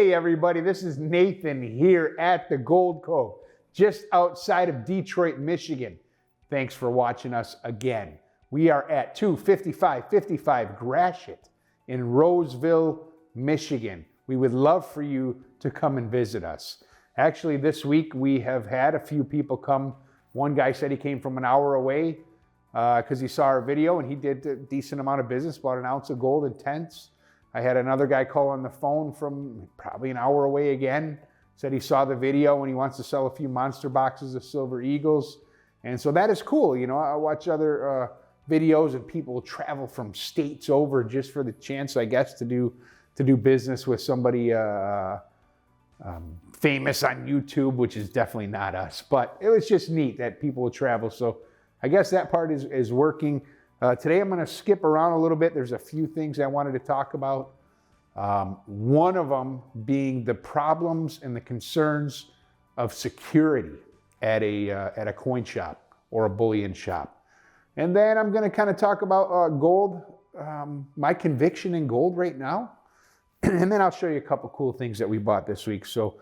Hey everybody, this is Nathan here at the Gold Cove, just outside of Detroit, Michigan. Thanks for watching us again. We are at 25555 Gratiot in Roseville, Michigan. We would love for you to come and visit us. Actually, this week we have had a few people come. One guy said he came from an hour away because he saw our video and he did a decent amount of business, bought an ounce of gold and tents. I had another guy call on the phone from probably an hour away again, said he saw the video and he wants to sell a few monster boxes of silver eagles. And so that is cool. You know, I watch other videos and people travel from states over just for the chance, I guess, to do business with somebody famous on YouTube, which is definitely not us. But it was just neat that people will travel. So I guess that part is working. Today I'm going to skip around a little bit. There's a few things I wanted to talk about. One of them being the problems and the concerns of security at a coin shop or a bullion shop. And then I'm going to kind of talk about gold, my conviction in gold right now. And then I'll show you a couple cool things that we bought this week. So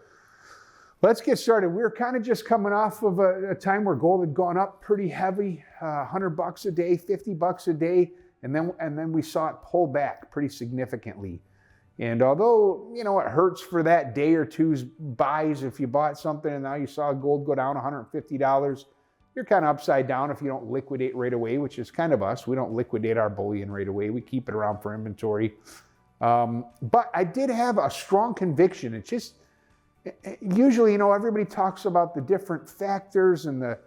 let's get started. We're kind of just coming off of a time where gold had gone up pretty heavy, $100 a day, $50 a day, and then we saw it pull back pretty significantly. And although, you know, it hurts for that day or two's buys if you bought something and now you saw gold go down $150, you're kind of upside down if you don't liquidate right away, which is kind of us. We don't liquidate our bullion right away. We keep it around for inventory. But I did have a strong conviction. It's just, usually, you know, everybody talks about the different factors and the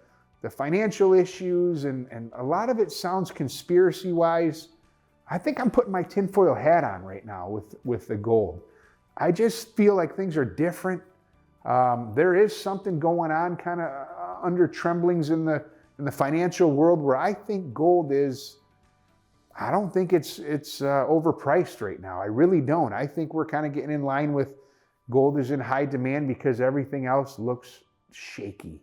financial issues, and a lot of it sounds conspiracy-wise. I think I'm putting my tinfoil hat on right now with the gold. I just feel like things are different. There is something going on kind of under tremblings in the financial world where I think gold is, I don't think it's overpriced right now. I really don't. I think we're kind of getting in line with gold is in high demand because everything else looks shaky.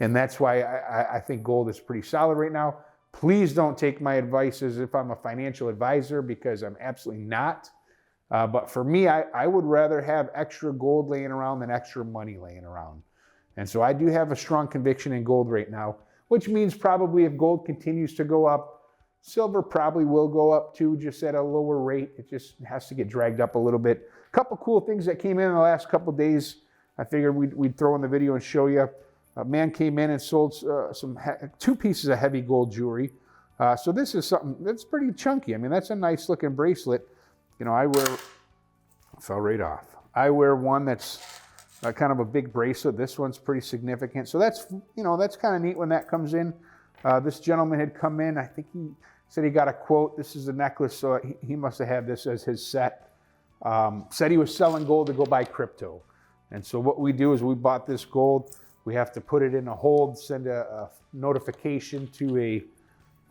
And that's why I think gold is pretty solid right now. Please don't take my advice as if I'm a financial advisor, because I'm absolutely not. But for me, I would rather have extra gold laying around than extra money laying around. And so I do have a strong conviction in gold right now, which means probably if gold continues to go up, silver probably will go up too, just at a lower rate. It just has to get dragged up a little bit. A couple cool things that came in the last couple days. I figured we'd throw in the video and show you. A man came in and sold two pieces of heavy gold jewelry. So this is something that's pretty chunky. I mean, that's a nice looking bracelet. You know, fell right off. I wear one that's kind of a big bracelet. This one's pretty significant. So that's, you know, that's kind of neat when that comes in. This gentleman had come in. I think he said he got a quote. This is a necklace, so he must have had this as his set. Said he was selling gold to go buy crypto. And so what we do is we bought this gold. We have to put it in a hold, send a notification to a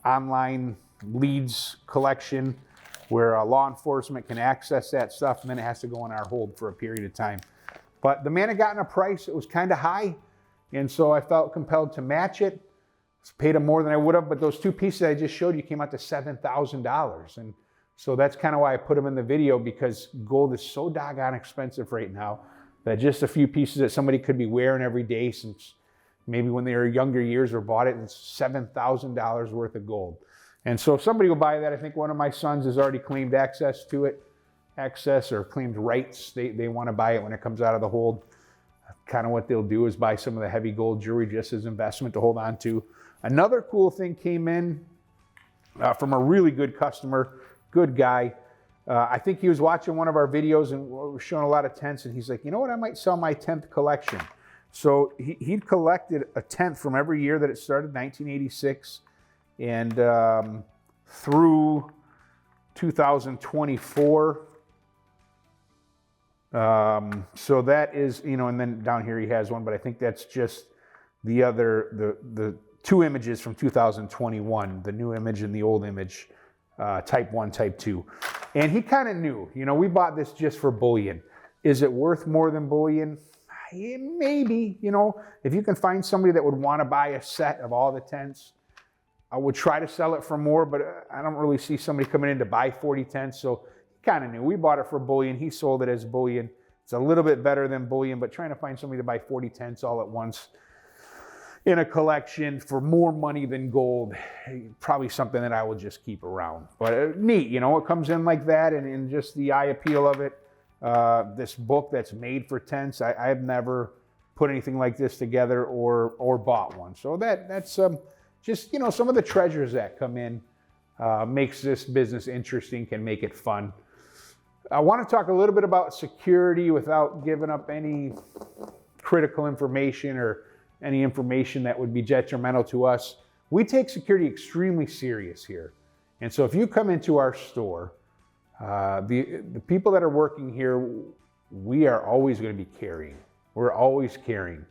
online leads collection where law enforcement can access that stuff, and then it has to go on our hold for a period of time. But the man had gotten a price that was kind of high, and so I felt compelled to match it. Paid him more than I would have, but those two pieces I just showed you came out to $7,000. And so that's kind of why I put them in the video, because gold is so doggone expensive right now that just a few pieces that somebody could be wearing every day since maybe when they were younger years or bought it, it's $7,000 worth of gold. And so if somebody will buy that, I think one of my sons has already claimed access to it, or claimed rights. They want to buy it when it comes out of the hold. Kind of what they'll do is buy some of the heavy gold jewelry just as investment to hold on to. Another cool thing came in from a really good customer, good guy. I think he was watching one of our videos and we're showing a lot of tents, and he's like, you know what, I might sell my 10th collection. So he'd collected a 10th from every year that it started, 1986, and through 2024. So that is, you know, and then down here he has one, but I think that's just the two images from 2021, the new image and the old image, type 1, type 2. And he kind of knew, you know, we bought this just for bullion. Is it worth more than bullion? Maybe, you know, if you can find somebody that would want to buy a set of all the tents, I would try to sell it for more, but I don't really see somebody coming in to buy 40 tents. So he kind of knew. We bought it for bullion. He sold it as bullion. It's a little bit better than bullion, but trying to find somebody to buy 40 tents all at once in a collection for more money than gold, probably something that I will just keep around. But neat, you know, it comes in like that, and just the eye appeal of it. This book that's made for tents, I've never put anything like this together or bought one. So that's just, you know, some of the treasures that come in makes this business interesting, can make it fun. I want to talk a little bit about security without giving up any critical information or any information that would be detrimental to us. We take security extremely serious here. And so if you come into our store, the people that are working here, we are always going to be carrying. We're always carrying.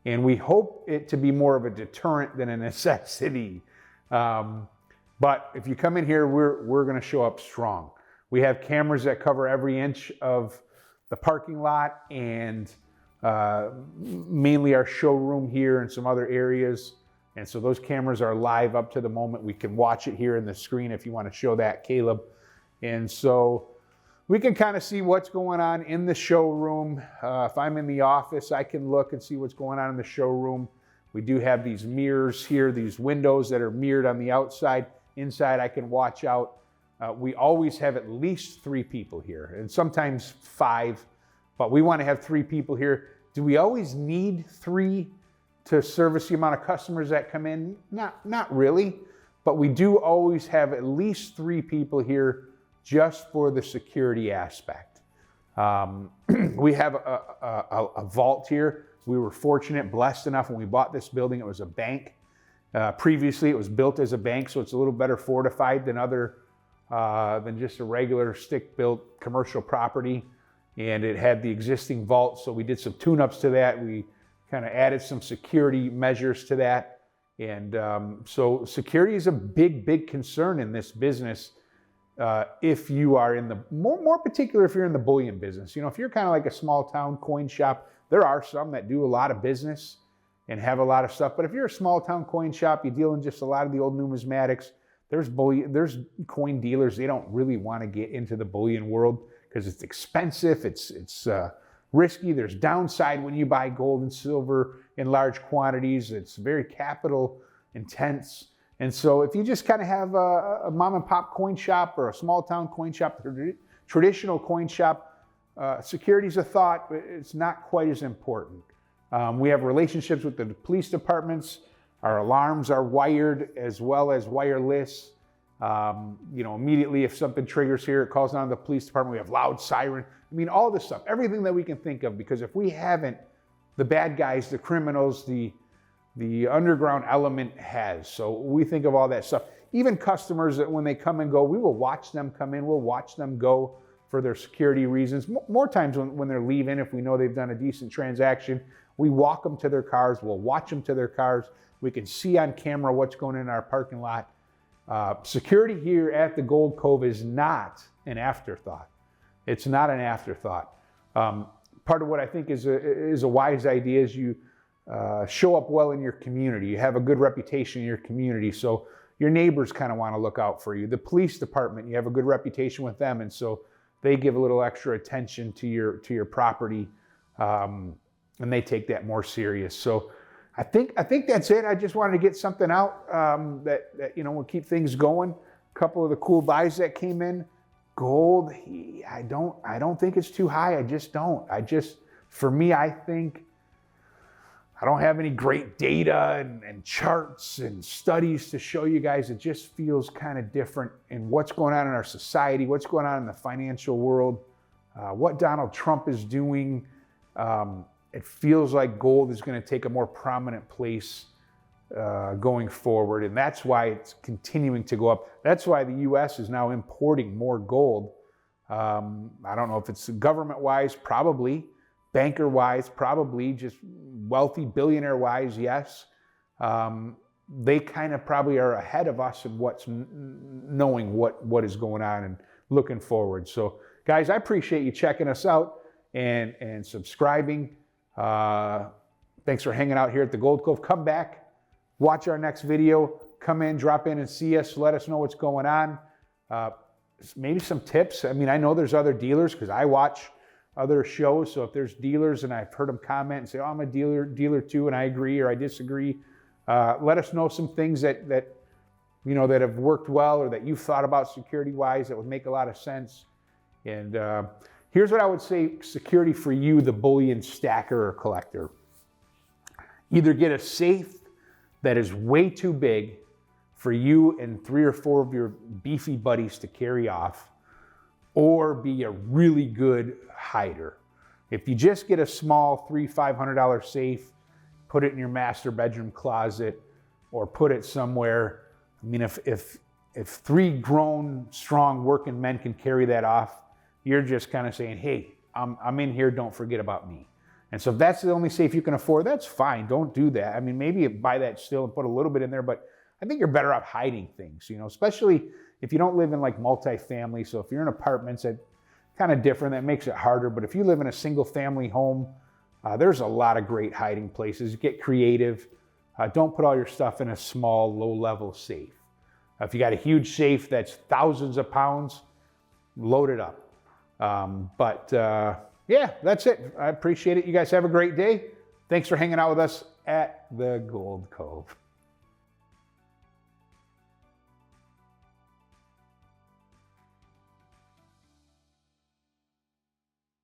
And we hope it to be more of a deterrent than a necessity. But if you come in here, we're going to show up strong. We have cameras that cover every inch of the parking lot, and mainly our showroom here and some other areas. And so those cameras are live up to the moment. We can watch it here in the screen if you want to show that, Caleb. And so we can kind of see what's going on in the showroom. If I'm in the office, I can look and see what's going on in the showroom. We do have these mirrors here, these windows that are mirrored on the outside. Inside, I can watch out. We always have at least 3 people here, and sometimes 5, but we want to have 3 people here. Do we always need 3 to service the amount of customers that come in? Not really, but we do always have at least 3 people here just for the security aspect. We have a vault here. We were fortunate, blessed enough when we bought this building, it was a bank. Previously, it was built as a bank, so it's a little better fortified than just a regular stick-built commercial property. And it had the existing vault, so we did some tune-ups to that. We kind of added some security measures to that. And so security is a big concern in this business. If you are in the, more particular if you're in the bullion business. You know, if you're kind of like a small town coin shop, there are some that do a lot of business and have a lot of stuff. But if you're a small town coin shop, you deal in just a lot of the old numismatics. There's coin dealers, they don't really want to get into the bullion world because it's expensive, it's risky, there's downside when you buy gold and silver in large quantities, it's very capital intense. And so if you just kind of have a mom and pop coin shop or a small town coin shop, traditional coin shop, security's a thought, but it's not quite as important. We have relationships with the police departments. Our alarms are wired as well as wireless. You know, immediately if something triggers here, it calls down to the police department. We have loud siren. I mean, all this stuff, everything that we can think of, because if we haven't, the bad guys, the criminals, the underground element has. So we think of all that stuff. Even customers that when they come and go, we will watch them come in, we'll watch them go for their security reasons. More times when they're leaving, if we know they've done a decent transaction, we walk them to their cars, we'll watch them to their cars. We can see on camera what's going on in our parking lot. Security here at the Gold Cove is not an afterthought. It's not an afterthought. Part of what I think is a wise idea is you show up well in your community. You have a good reputation in your community, so your neighbors kind of want to look out for you. The police department, you have a good reputation with them, and so they give a little extra attention to your property, and they take that more serious. So I think that's it. I just wanted to get something out that you know will keep things going. A couple of the cool buys that came in. Gold, I don't think it's too high. I just don't. For me, I think I don't have any great data and charts and studies to show you guys. It just feels kind of different in what's going on in our society, what's going on in the financial world, what Donald Trump is doing. It feels like gold is going to take a more prominent place going forward, and that's why it's continuing to go up. That's why the U.S. is now importing more gold. I don't know if it's government-wise, probably. Banker-wise, probably. Just wealthy, billionaire-wise, yes. They kind of probably are ahead of us in knowing what is going on and looking forward. So, guys, I appreciate you checking us out and subscribing. Thanks for hanging out here at the Gold Cove. Come back. Watch our next video. Come in, drop in and see us. Let us know what's going on. Maybe some tips. I mean, I know there's other dealers because I watch other shows. So if there's dealers, and I've heard them comment and say, oh, I'm a dealer too, and I agree or I disagree, let us know some things that that have worked well, or that you've thought about security-wise that would make a lot of sense. And here's what I would say security for you, the bullion stacker or collector. Either get a safe that is way too big for you and 3 or 4 of your beefy buddies to carry off, or be a really good hider. If you just get a small $300-500 safe, put it in your master bedroom closet, or put it somewhere. I mean, if 3 grown, strong working men can carry that off, you're just kind of saying, hey, I'm in here, don't forget about me. And so if that's the only safe you can afford, that's fine. Don't do that. I mean, maybe buy that still and put a little bit in there, but I think you're better off hiding things, especially if you don't live in like multifamily. So if you're in apartments, that kind of different, that makes it harder. But if you live in a single family home, there's a lot of great hiding places. Get creative. Don't put all your stuff in a small, low-level safe. If you got a huge safe that's thousands of pounds, load it up. Yeah, that's it. I appreciate it. You guys have a great day. Thanks for hanging out with us at the Gold Cove.